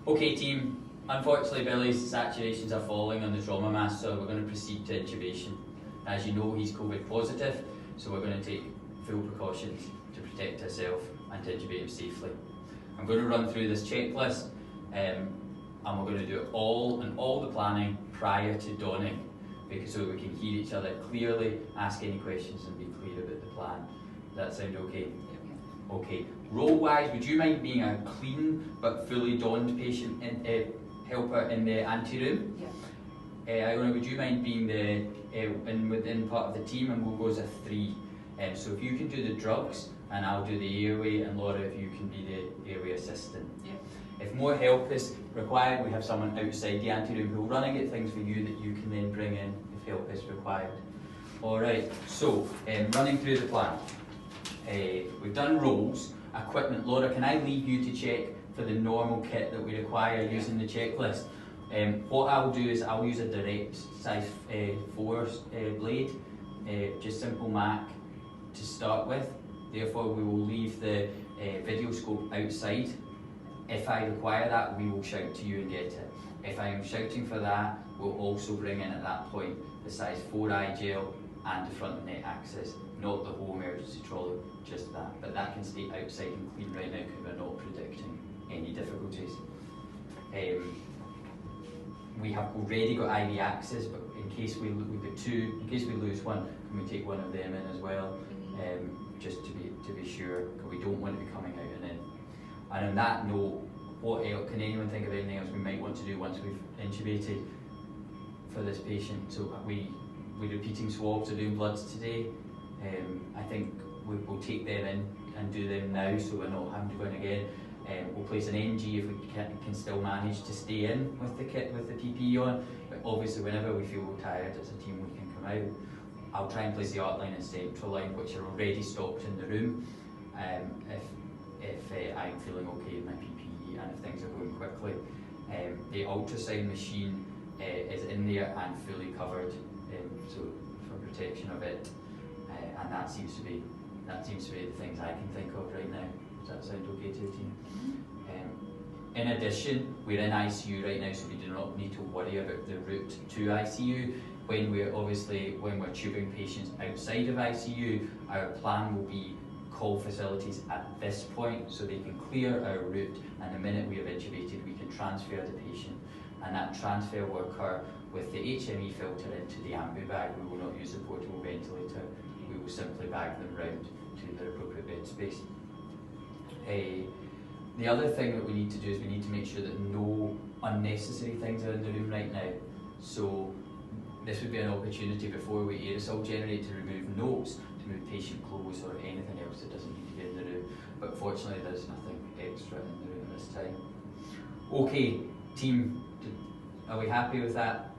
Okay team, unfortunately Billy's saturations are falling on the trauma mask, so we're going to proceed to intubation. As you know, he's COVID positive, so we're going to take full precautions to protect ourselves and to intubate him safely. I'm going to run through this checklist and we're going to do it all the planning prior to donning, because so we can hear each other clearly, ask any questions and be clear about the plan. Does that sound okay? Yeah. Okay. Role-wise, would you mind being a clean but fully donned patient helper in the ante-room? Yeah. Iona, would you mind being the within part of the team, and we'll go as a 3. So if you can do the drugs and I'll do the airway, and Laura, if you can be the airway assistant. Yeah. If more help is required, we have someone outside the ante-room who will run and get things for you that you can then bring in if help is required. Alright, so running through the plan. We've done roles, equipment. Laura, can I leave you to check for the normal kit that we require using the checklist? What I'll do is I'll use a direct size 4 blade, just simple MAC to start with. Therefore we will leave the video scope outside. If I require that, we will shout to you and get it. If I am shouting for that, we'll also bring in at that point the size 4 eye gel and the front net access, not the whole emergency trolley, just that. But that can stay outside and clean right now because we're not predicting any difficulties. We have already got IV access, but in case we've got 2, in case we lose one, can we take one of them in as well, just to be sure, because we don't want to be coming out and in. And on that note, what else, can anyone think of anything else we might want to do once we've intubated for this patient? So we're repeating swabs or doing bloods today. I think we'll take them in and do them now, so we're not having to go in again. We'll place an NG if we can still manage to stay in with the kit with the PPE on, but obviously whenever we feel we're tired as a team we can come out. I'll try and place the art line and central line, which are already stocked in the room, if I'm feeling okay with my PPE and if things are going quickly. The ultrasound machine is in there and fully covered, so for protection of it, and that seems to be the things I can think of right now. Does that sound okay to the team? In addition, we're in ICU right now, so we do not need to worry about the route to ICU. When we're tubing patients outside of ICU, our plan will be call facilities at this point so they can clear our route, and the minute we have intubated we can transfer the patient, and that transfer will occur with the HME filter into the ambu bag. We will not use the portable ventilator, we will simply bag them round to their appropriate bed space. The other thing that we need to do is we need to make sure that no unnecessary things are in the room right now. So this would be an opportunity before we aerosol generate to remove notes, to move patient clothes or anything else that doesn't need to be in the room. But fortunately there's nothing extra in the room this time. Okay, team, are we happy with that?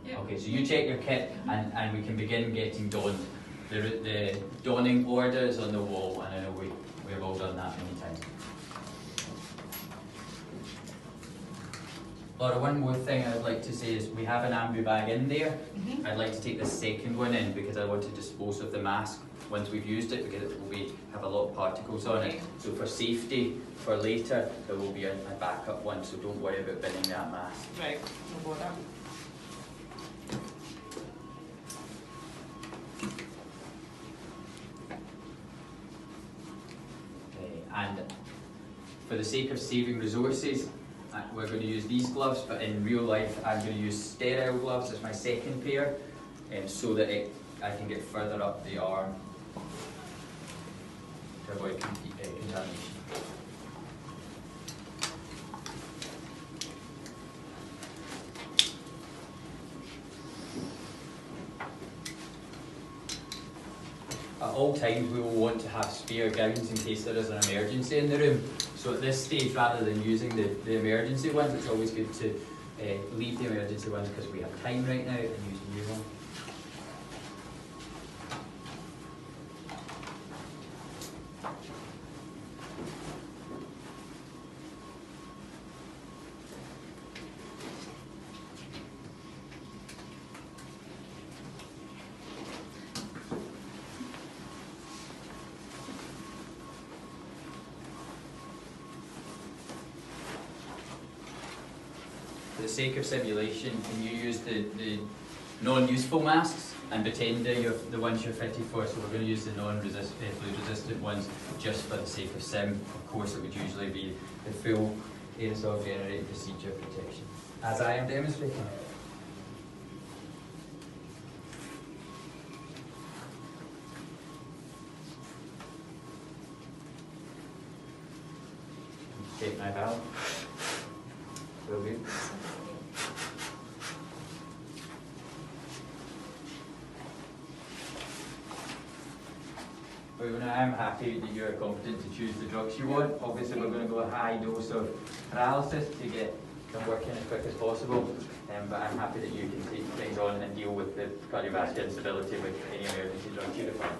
Yeah. Okay, so you check your kit and we can begin getting donned. The donning order is on the wall, and I know we have all done that many times. Laura, one more thing I'd like to say is we have an ambu bag in there. I'd like to take the second one in because I want to dispose of the mask once we've used it, because it will have a lot of particles on it. So for safety, for later, there will be a backup one, so don't worry about binning that mask. Right, no bother. And for the sake of saving resources, we're going to use these gloves, but in real life I'm going to use sterile gloves as my second pair, so that I can get further up the arm to avoid contamination. At all times we will want to have spare gowns in case there is an emergency in the room. So at this stage, rather than using the emergency ones, it's always good to leave the emergency ones because we have time right now, and use the new one. For the sake of simulation, can you use the non-useful masks and pretend they're the ones you're fitted for? So we're going to use the fluid-resistant ones just for the sake of sim. Of course, it would usually be the full aerosol generating procedure protection, as I am demonstrating. Take my valve. Will do. I'm happy that you're competent to choose the drugs you want. Obviously, we're going to go a high dose of paralysis to get them working as quick as possible. But I'm happy that you can take things on and deal with the cardiovascular instability with any emergency drugs you require.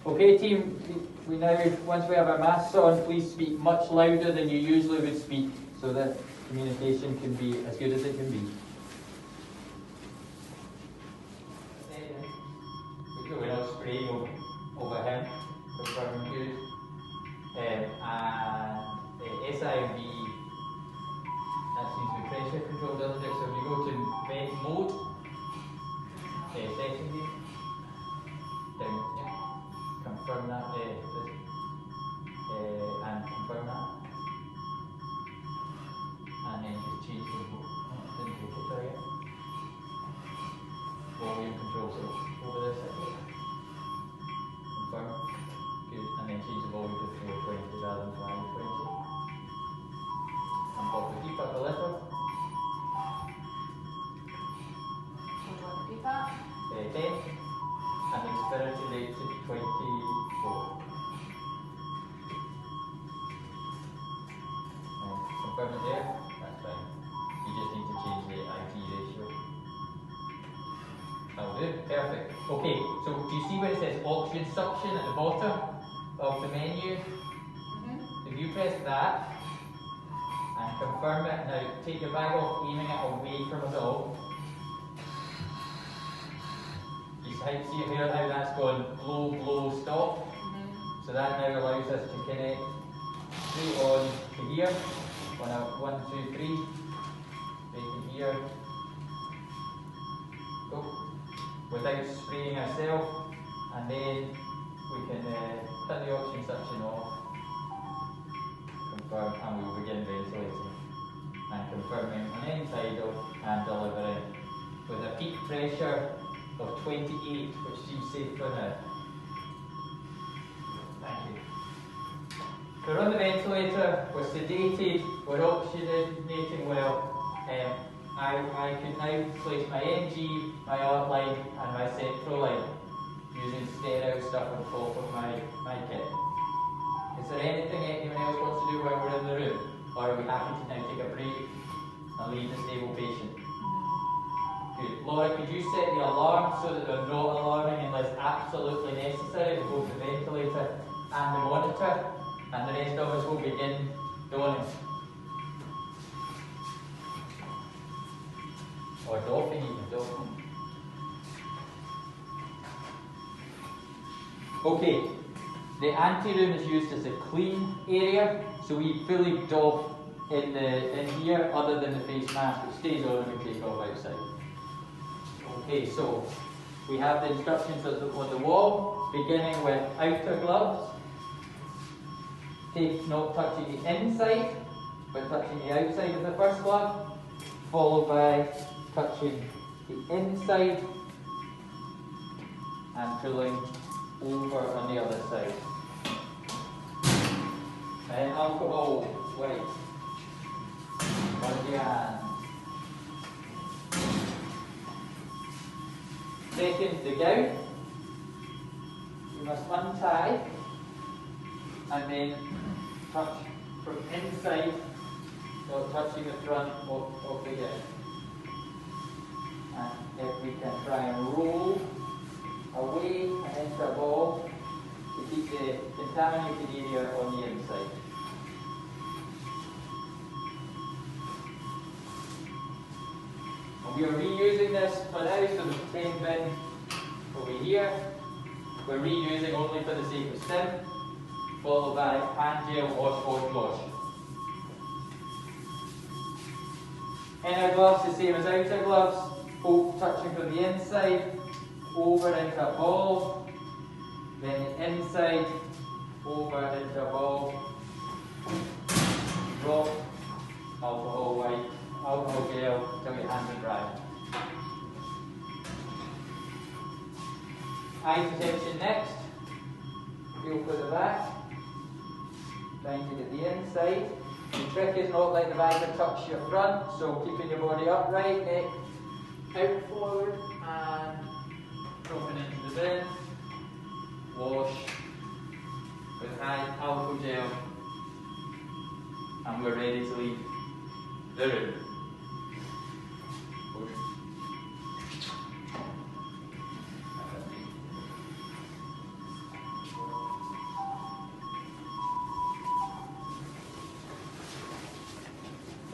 Okay team, we now, once we have our masks on, please speak much louder than you usually would speak so that communication can be as good as it can be. We're not spraying over him, confirming good. And SIV, that seems to be pressure control, doesn't it? So if you go to vent mode, section view, down, yeah. Confirm that, and confirm that. And then just change the didn't take it there yet. Volume control, so over this side. Confirm. Good. And then change the volume to 420 rather than 520. And pop the keep up a little. Repeat that. 10. And expiratory rate to 24. Confirm it there, that's fine. You just need to change the IT ratio. That'll do, perfect. Okay, so do you see where it says oxygen suction at the bottom of the menu? If you press that and confirm it, now take your bag off, aiming it away from us all. See here how that's gone blow, blow, stop. So that now allows us to connect straight on to here. On a 1, 2, 3. Right here. Go. Without spraying ourselves. And then we can turn the oxygen suction off. Confirm, and we will begin ventilating. And confirming on any side of and delivering with a peak pressure of 28, which seems safe for now. Thank you. We're on the ventilator, we're sedated, we're oxygenating well. I could now place my NG, my outline, and my central line using sterile stuff on top of my kit. Is there anything anyone else wants to do while we're in the room? Or are we happy to now take a break and leave the stable patient? Good. Laura, could you set the alarm so that they're not alarming unless absolutely necessary for both the ventilator and the monitor, and the rest of us will begin donning. Or doffing even, doffing. Okay, the ante-room is used as a clean area, so we fully doff in here other than the face mask, which stays on and we take off outside. Okay, so we have the instructions on the wall, beginning with outer gloves. Not touching the inside, but touching the outside of the first glove, followed by touching the inside and pulling over on the other side. And alcohol, wait, on the hand. Second, the gown. You must untie and then touch from inside, not touching the front of the gown. And if we can try and roll away and into a ball to keep the contaminated area on the inside. And we are reusing this for now, so the same bin over here. We're reusing only for the sake of Sim, followed by hand gel, wash, wash, wash. Inner gloves, the same as outer gloves, both touching from the inside, over into a ball, then the inside, over into a ball, drop, alcohol wipe, alcohol gel, till your hands are dry. Eye protection next, feel for the back, trying to get the inside. The trick is not letting the visor touch your front, so keeping your body upright, neck out forward, and dropping into the bin. Wash with hand alcohol gel, and we're ready to leave the room.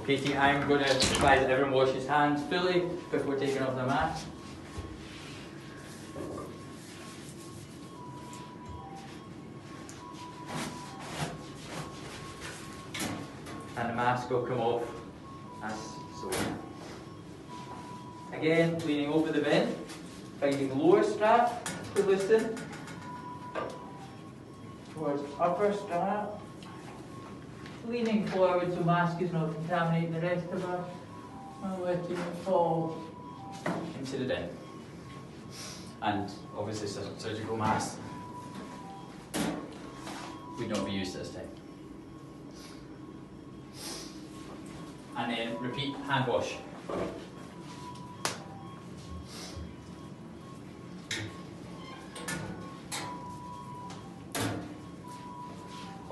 Okay team, I'm going to advise that everyone wash his hands fully before taking off the mask. And the mask will come off as so. Again, leaning over the bin, finding the lower strap to loosen towards upper strap. Leaning forward so mask is not contaminating the rest of us, and letting it fall into the bin. And obviously surgical mask would not be used this time. And then repeat hand wash.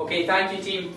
Okay, thank you team.